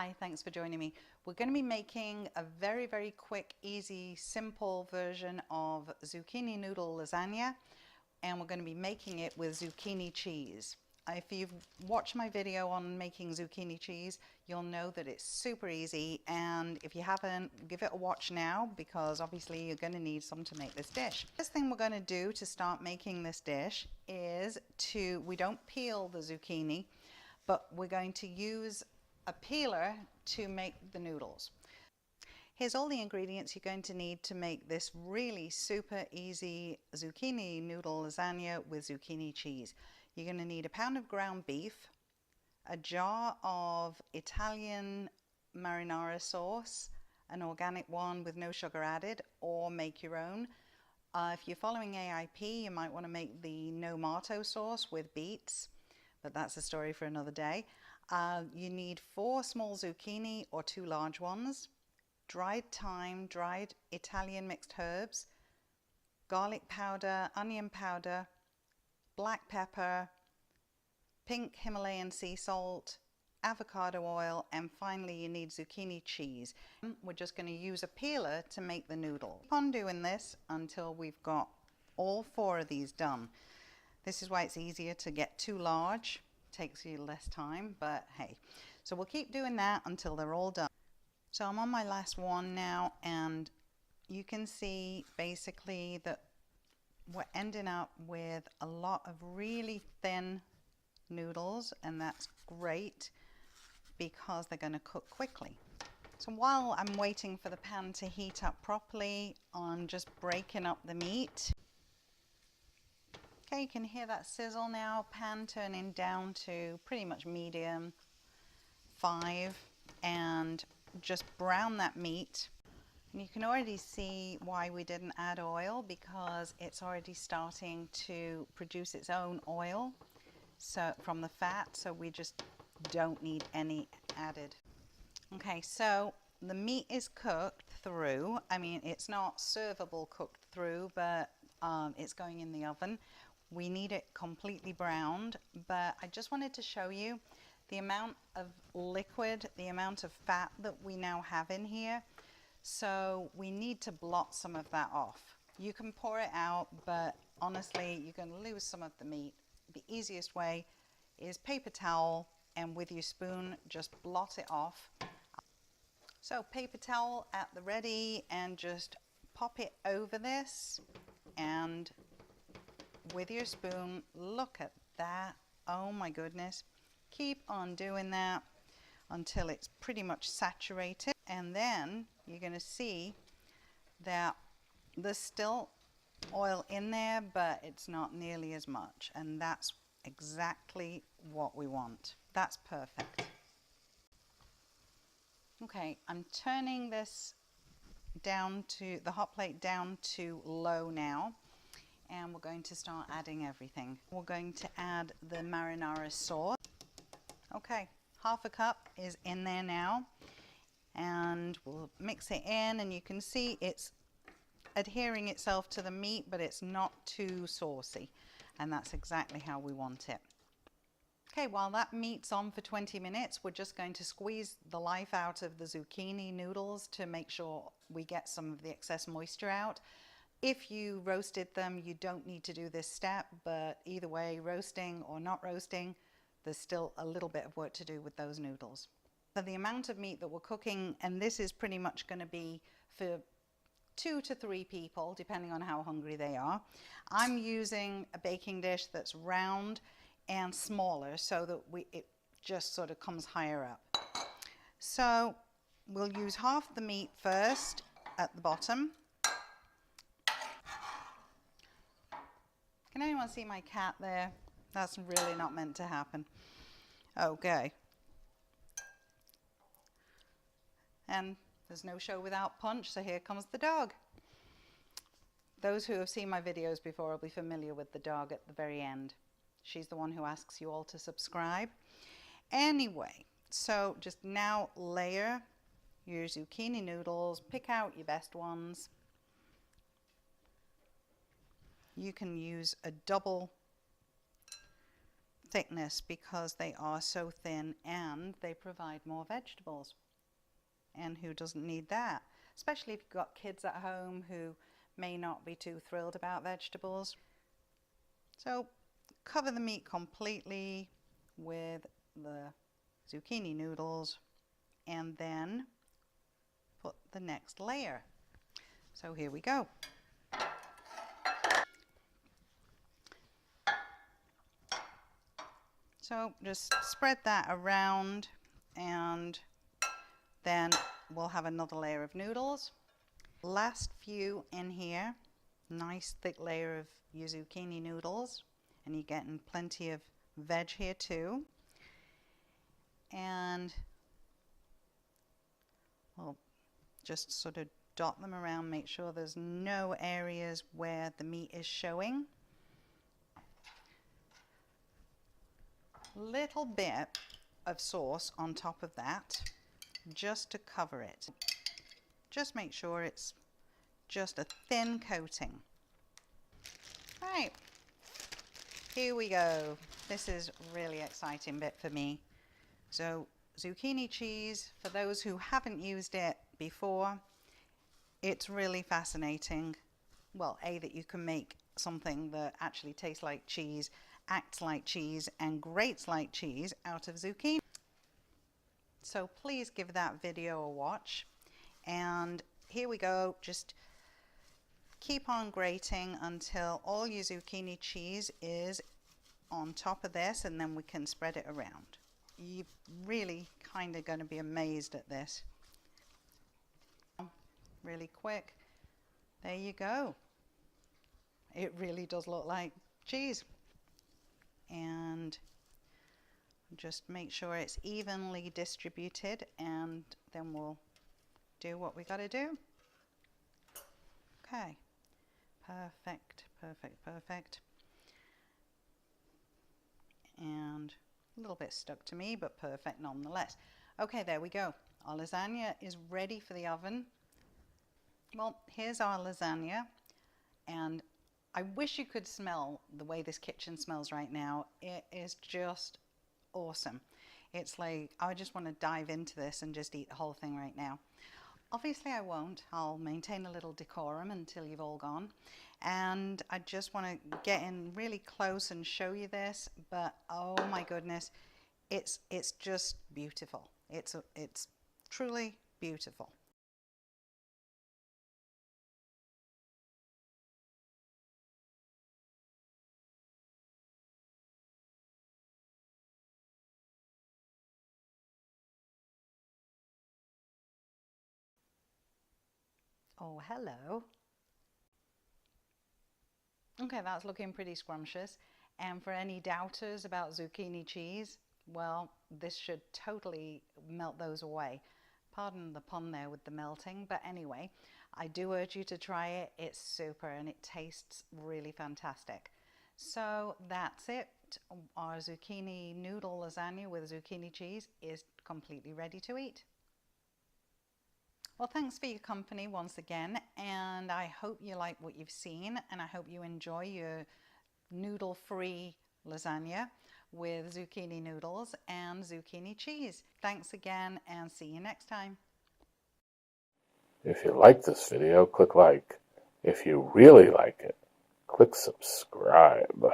Hi, thanks for joining me. We're going to be making a very, very quick, easy, simple version of zucchini noodle lasagna, and we're going to be making it with zucchini cheese. If you've watched my video on making zucchini cheese, you'll know that it's super easy, and if you haven't, give it a watch now because obviously you're going to need some to make this dish. First thing we're going to do to start making this dish is we don't peel the zucchini, but we're going to use a peeler to make the noodles. Here's all the ingredients you're going to need to make this really super easy zucchini noodle lasagna with zucchini cheese. You're going to need a pound of ground beef, a jar of Italian marinara sauce, an organic one with no sugar added, or make your own. If you're following AIP, you might want to make the no mato sauce with beets, but that's a story for another day. You need 4 small zucchini or 2 large ones, dried thyme, dried Italian mixed herbs, garlic powder, onion powder, black pepper, pink Himalayan sea salt, avocado oil, and finally you need zucchini cheese. We're just going to use a peeler to make the noodle. Keep on doing this until we've got all 4 of these done. This is why it's easier to get too large. Takes you less time, but hey. So we'll keep doing that until they're all done. So I'm on my last one now, and you can see basically that we're ending up with a lot of really thin noodles, and that's great because they're going to cook quickly. So while I'm waiting for the pan to heat up properly, I'm just breaking up the meat. Okay, you can hear that sizzle now, pan turning down to pretty much medium 5, and just brown that meat. And you can already see why we didn't add oil, because it's already starting to produce its own oil from the fat, so we just don't need any added. Okay, so the meat is cooked through. I mean, it's not servable cooked through, but it's going in the oven. We need it completely browned, but I just wanted to show you the amount of liquid, the amount of fat that we now have in here. So we need to blot some of that off. You can pour it out, but honestly, you're going to lose some of the meat. The easiest way is paper towel, and with your spoon, just blot it off. So paper towel at the ready, and just pop it over this, and with your spoon, look at that. Oh my goodness. Keep on doing that until it's pretty much saturated, and then you're going to see that there's still oil in there, but it's not nearly as much, and that's exactly what we want. That's perfect. Okay, I'm turning this down to the hot plate down to low now, and we're going to start adding everything. We're going to add the marinara sauce. Okay, half a cup is in there now, and we'll mix it in, and you can see it's adhering itself to the meat, but it's not too saucy, and that's exactly how we want it. Okay, while that meat's on for 20 minutes, we're just going to squeeze the life out of the zucchini noodles to make sure we get some of the excess moisture out. If you roasted them, you don't need to do this step, but either way, roasting or not roasting, there's still a little bit of work to do with those noodles. So the amount of meat that we're cooking, and this is pretty much going to be for 2 to 3 people, depending on how hungry they are. I'm using a baking dish that's round and smaller so that it just sort of comes higher up. So we'll use half the meat first at the bottom. Can anyone see my cat there? That's really not meant to happen. Okay. And there's no show without punch, so here comes the dog. Those who have seen my videos before will be familiar with the dog at the very end. She's the one who asks you all to subscribe. Anyway, so just now layer your zucchini noodles, pick out your best ones. You can use a double thickness because they are so thin, and they provide more vegetables. And who doesn't need that? Especially if you've got kids at home who may not be too thrilled about vegetables. So cover the meat completely with the zucchini noodles and then put the next layer. So here we go. So just spread that around, and then we'll have another layer of noodles. Last few in here, nice thick layer of your zucchini noodles, and you're getting plenty of veg here too. And we'll just sort of dot them around, make sure there's no areas where the meat is showing. Little bit of sauce on top of that just to cover it. Just make sure it's just a thin coating. Right, here we go. This is really exciting bit for me. So zucchini cheese, for those who haven't used it before, it's really fascinating. Well, that you can make something that actually tastes like cheese, acts like cheese, and grates like cheese out of zucchini. So please give that video a watch. And here we go. Just keep on grating until all your zucchini cheese is on top of this, and then we can spread it around. You're really kind of going to be amazed at this. Really quick. There you go. It really does look like cheese. And just make sure it's evenly distributed, and then we'll do what we got to do. Okay, perfect, perfect, perfect. And a little bit stuck to me, but perfect nonetheless. Okay, there we go. Our lasagna is ready for the oven. Well, here's our lasagna, and I wish you could smell the way this kitchen smells right now. It is just awesome. It's like I just want to dive into this and just eat the whole thing right now. Obviously I won't. I'll maintain a little decorum until you've all gone. And I just want to get in really close and show you this, but oh my goodness, it's just beautiful. It's truly beautiful. Oh, hello. Okay, that's looking pretty scrumptious. And for any doubters about zucchini cheese, well, this should totally melt those away. Pardon the pun there with the melting, but anyway, I do urge you to try it. It's super and it tastes really fantastic. So that's it. Our zucchini noodle lasagna with zucchini cheese is completely ready to eat. Well, thanks for your company once again, and I hope you like what you've seen, and I hope you enjoy your noodle-free lasagna with zucchini noodles and zucchini cheese. Thanks again, and see you next time. If you like this video, click like. If you really like it, click subscribe.